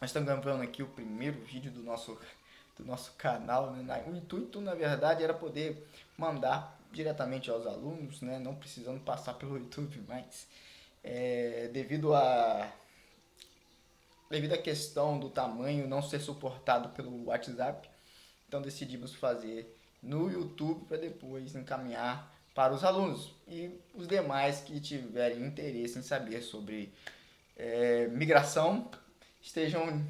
Nós estamos gravando aqui o primeiro vídeo do nosso canal, né? O intuito, na verdade, era poder mandar diretamente aos alunos, né? Não precisando passar pelo YouTube, mas devido à questão do tamanho não ser suportado pelo WhatsApp, então decidimos fazer no YouTube para depois encaminhar para os alunos e os demais que tiverem interesse em saber sobre migração estejam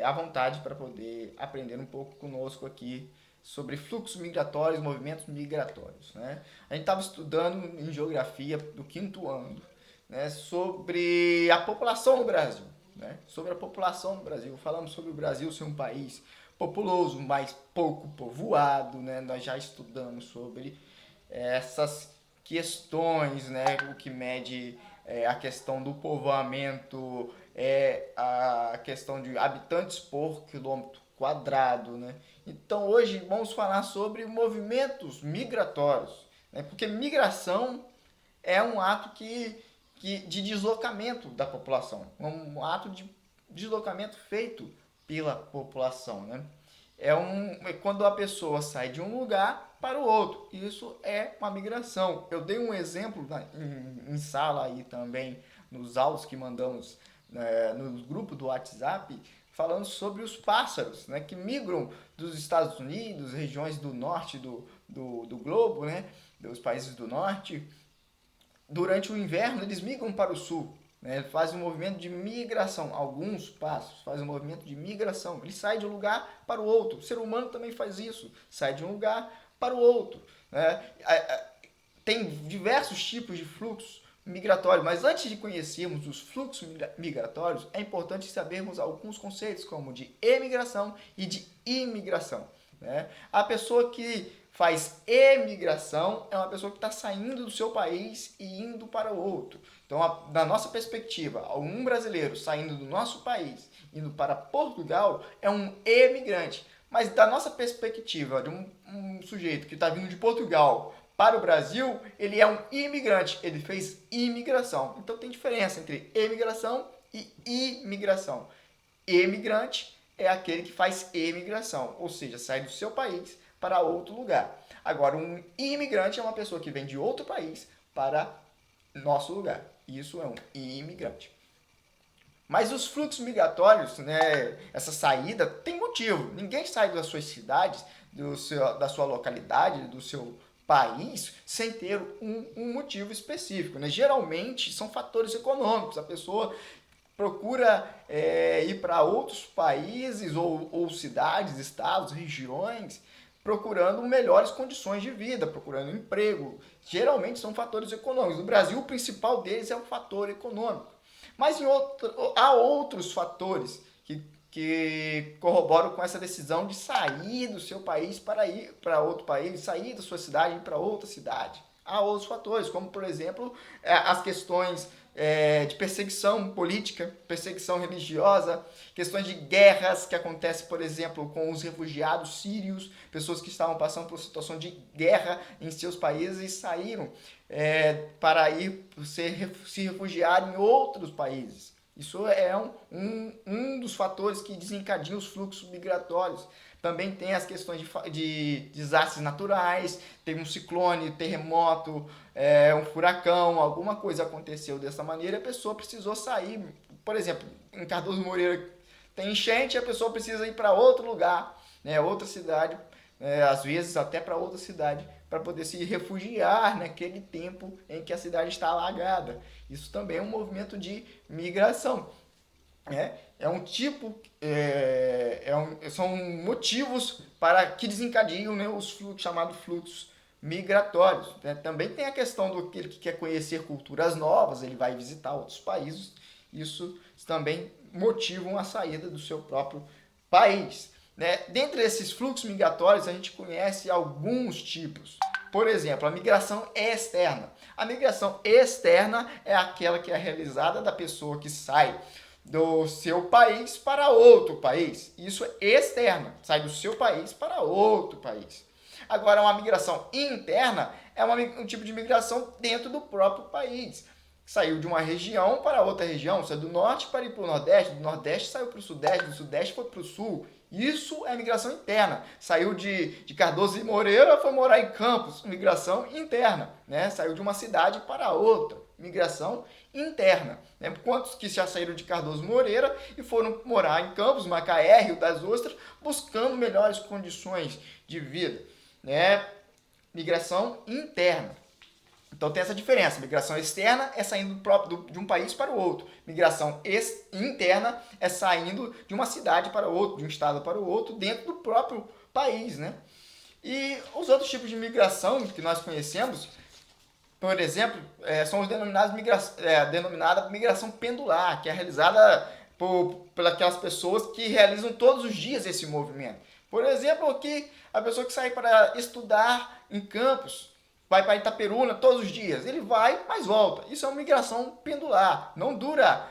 à vontade para poder aprender um pouco conosco aqui sobre fluxos migratórios, movimentos migratórios. Né? A gente estava estudando em geografia do quinto ano, né, sobre a população no Brasil. Né? Sobre a população no Brasil. Falamos sobre o Brasil ser um país populoso, mas pouco povoado. Né? Nós já estudamos sobre essas questões, né? O que mede a questão do povoamento, a questão de habitantes por quilômetro quadrado, né? Então hoje vamos falar sobre movimentos migratórios, né? Porque migração é um ato de deslocamento da população, um ato de deslocamento feito pela população, né? É quando a pessoa sai de um lugar para o outro. Isso é uma migração. Eu dei um exemplo em sala aí também, nos áudios que mandamos no grupo do WhatsApp, falando sobre os pássaros, né, que migram dos Estados Unidos, regiões do norte do globo, né, dos países do norte. Durante o inverno, eles migram para o sul. Né, fazem um movimento de migração. Alguns passos fazem um movimento de migração. Ele sai de um lugar para o outro. O ser humano também faz isso. Sai de um lugar para o outro. Né? Tem diversos tipos de fluxos migratórios, mas antes de conhecermos os fluxos migratórios, é importante sabermos alguns conceitos, como de emigração e de imigração. Né? A pessoa que faz emigração é uma pessoa que está saindo do seu país e indo para o outro. Então, da nossa perspectiva, um brasileiro saindo do nosso país, indo para Portugal, é um emigrante. Mas da nossa perspectiva, de um sujeito que está vindo de Portugal para o Brasil, ele é um imigrante, ele fez imigração. Então tem diferença entre emigração e imigração. Emigrante é aquele que faz emigração, ou seja, sai do seu país para outro lugar. Agora, um imigrante é uma pessoa que vem de outro país para nosso lugar. Isso é um imigrante. Mas os fluxos migratórios, né, essa saída, tem motivo. Ninguém sai das suas cidades, da sua localidade, do seu país, sem ter um motivo específico. Né? Geralmente são fatores econômicos. A pessoa procura ir para outros países ou cidades, estados, regiões, procurando melhores condições de vida, procurando emprego. Geralmente são fatores econômicos. No Brasil, o principal deles é o fator econômico. Mas há outros fatores que corroboram com essa decisão de sair do seu país para ir para outro país, sair da sua cidade e ir para outra cidade. Há outros fatores, como, por exemplo, as questões de perseguição política, perseguição religiosa, questões de guerras que acontecem, por exemplo, com os refugiados sírios, pessoas que estavam passando por situação de guerra em seus países e saíram para ir se refugiar em outros países. Isso é um dos fatores que desencadeiam os fluxos migratórios. Também tem as questões de desastres naturais, tem um ciclone, terremoto, um furacão, alguma coisa aconteceu dessa maneira, a pessoa precisou sair. Por exemplo, em Cardoso Moreira tem enchente, a pessoa precisa ir para outro lugar, né, outra cidade, às vezes até para outra cidade, para poder se refugiar naquele tempo em que a cidade está alagada. Isso também é um movimento de migração. É um tipo, são motivos para que desencadeiam, né, os fluxos, chamados fluxos migratórios. Né? Também tem a questão do que quer conhecer culturas novas, ele vai visitar outros países. Isso também motivam a saída do seu próprio país. Né? Dentre esses fluxos migratórios, a gente conhece alguns tipos. Por exemplo, a migração externa. A migração externa é aquela que é realizada da pessoa que sai do seu país para outro país. Isso é externa, sai do seu país para outro país. Agora, uma migração interna é um tipo de migração dentro do próprio país. saiu de uma região para outra região, saiu do norte para ir para o nordeste, do nordeste saiu para o sudeste, do sudeste foi para o sul. Isso é migração interna. Saiu de Cardoso e Moreira, foi morar em Campos, migração interna, né? Saiu de uma cidade para outra, migração interna. Né? Quantos que já saíram de Cardoso e Moreira e foram morar em Campos, Macaé, Rio das Ostras, buscando melhores condições de vida, né? Migração interna. Então tem essa diferença. Migração externa é saindo de um país para o outro. Migração interna é saindo de uma cidade para outra, de um estado para o outro, dentro do próprio país, né? E os outros tipos de migração que nós conhecemos, por exemplo, são os denominada migração pendular, que é realizada por aquelas pessoas que realizam todos os dias esse movimento. Por exemplo, aqui, a pessoa que sai para estudar em Campos, vai para Itaperuna todos os dias. Ele vai, mas volta. Isso é uma migração pendular. Não dura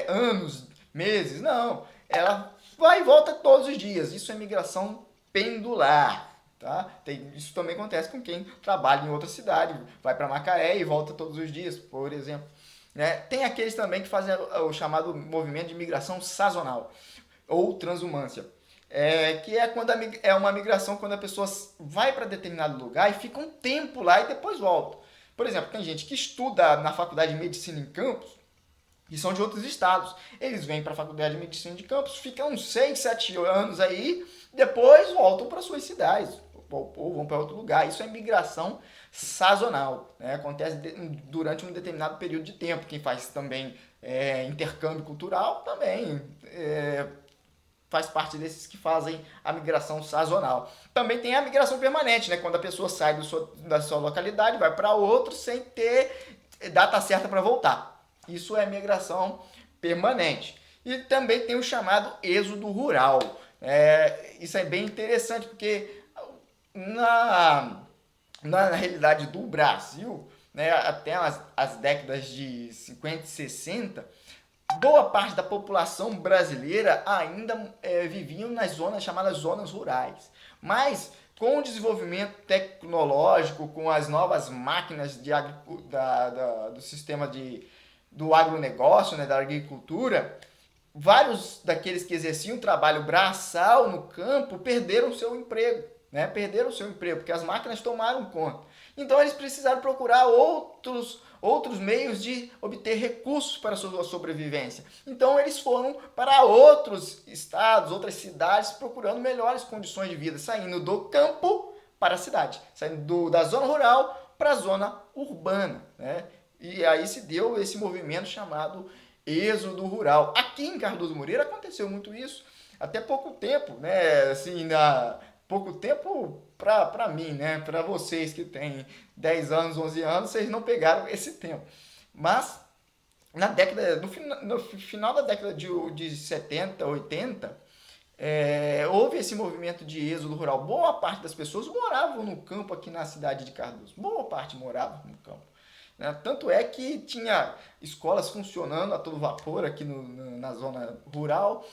anos, meses, não. Ela vai e volta todos os dias. Isso é migração pendular. Tá? Isso também acontece com quem trabalha em outra cidade. Vai para Macaé e volta todos os dias, por exemplo. Né? Tem aqueles também que fazem o chamado movimento de migração sazonal ou transumância. Que é quando é uma migração quando a pessoa vai para determinado lugar e fica um tempo lá e depois volta. Por exemplo, tem gente que estuda na faculdade de medicina em Campos e são de outros estados. Eles vêm para a faculdade de medicina de Campos, ficam uns 6, 7 anos aí, depois voltam para suas cidades ou vão para outro lugar. Isso é migração sazonal, né? Acontece durante um determinado período de tempo. Quem faz também intercâmbio cultural também faz parte desses que fazem a migração sazonal. Também tem a migração permanente, né? Quando a pessoa sai da sua localidade, vai para outro sem ter data certa para voltar. Isso é migração permanente. E também tem o chamado êxodo rural. Isso é bem interessante, porque na realidade do Brasil, né, até as décadas de 50 e 60, boa parte da população brasileira ainda viviam nas zonas chamadas zonas rurais. Mas com o desenvolvimento tecnológico, com as novas máquinas do sistema do agronegócio, né, da agricultura, vários daqueles que exerciam trabalho braçal no campo perderam seu emprego. Né? Perderam seu emprego, porque as máquinas tomaram conta. Então eles precisaram procurar outros meios de obter recursos para a sua sobrevivência. Então eles foram para outros estados, outras cidades, procurando melhores condições de vida, saindo do campo para a cidade, saindo da zona rural para a zona urbana. Né? E aí se deu esse movimento chamado êxodo rural. Aqui em Cardoso Moreira aconteceu muito isso, até pouco tempo, né? Assim, pouco tempo para mim, né? Para vocês que têm 10 anos, 11 anos, vocês não pegaram esse tempo. Mas no final da década de 70, 80, houve esse movimento de êxodo rural. Boa parte das pessoas moravam no campo aqui na cidade de Cardoso. Boa parte morava no campo. Né? Tanto é que tinha escolas funcionando a todo vapor aqui na zona rural.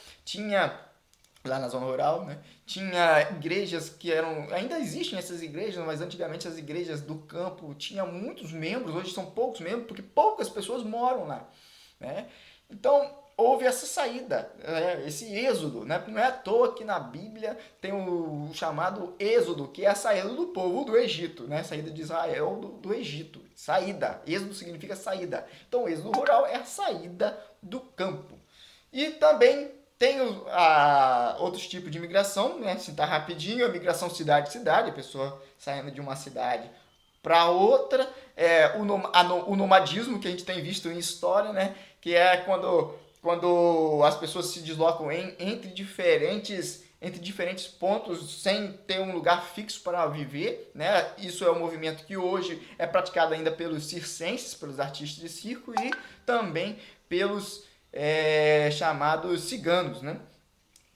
Lá na zona rural, né? Tinha igrejas que ainda existem essas igrejas, mas antigamente as igrejas do campo tinham muitos membros, hoje são poucos membros, porque poucas pessoas moram lá, né? Então, houve essa saída, esse êxodo, né? Não é à toa que na Bíblia tem o chamado êxodo, que é a saída do povo do Egito, né? Saída de Israel do Egito, saída, êxodo significa saída. Então, o êxodo rural é a saída do campo. E também tem outros tipos de migração, né? Citar rapidinho, a migração cidade-cidade, a pessoa saindo de uma cidade para outra, o nomadismo que a gente tem visto em história, né? Que é quando as pessoas se deslocam entre diferentes pontos sem ter um lugar fixo para viver, né? Isso é um movimento que hoje é praticado ainda pelos circenses, pelos artistas de circo e também pelos chamados ciganos, né?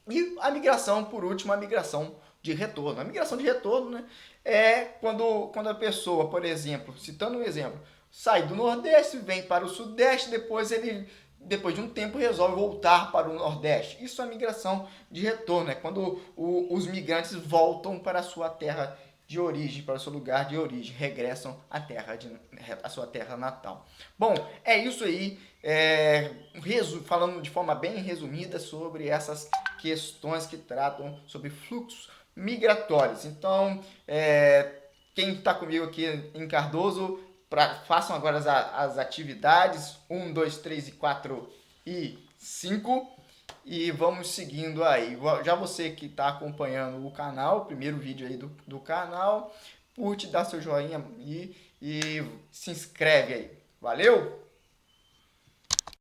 E a migração, por último, a migração de retorno. A migração de retorno, né, é quando a pessoa, por exemplo, citando um exemplo, sai do Nordeste, vem para o Sudeste, depois de um tempo resolve voltar para o Nordeste. Isso é migração de retorno, é quando os migrantes voltam para a sua terra de origem, para o seu lugar de origem, regressam à sua terra natal. Bom, é isso aí, falando de forma bem resumida sobre essas questões que tratam sobre fluxos migratórios. Então, quem está comigo aqui em Cardoso, façam agora as atividades 1, 2, 3 e 4 e 5 e vamos seguindo aí. Já você que está acompanhando o canal, o primeiro vídeo aí do canal, curte, dá seu joinha e se inscreve aí. Valeu!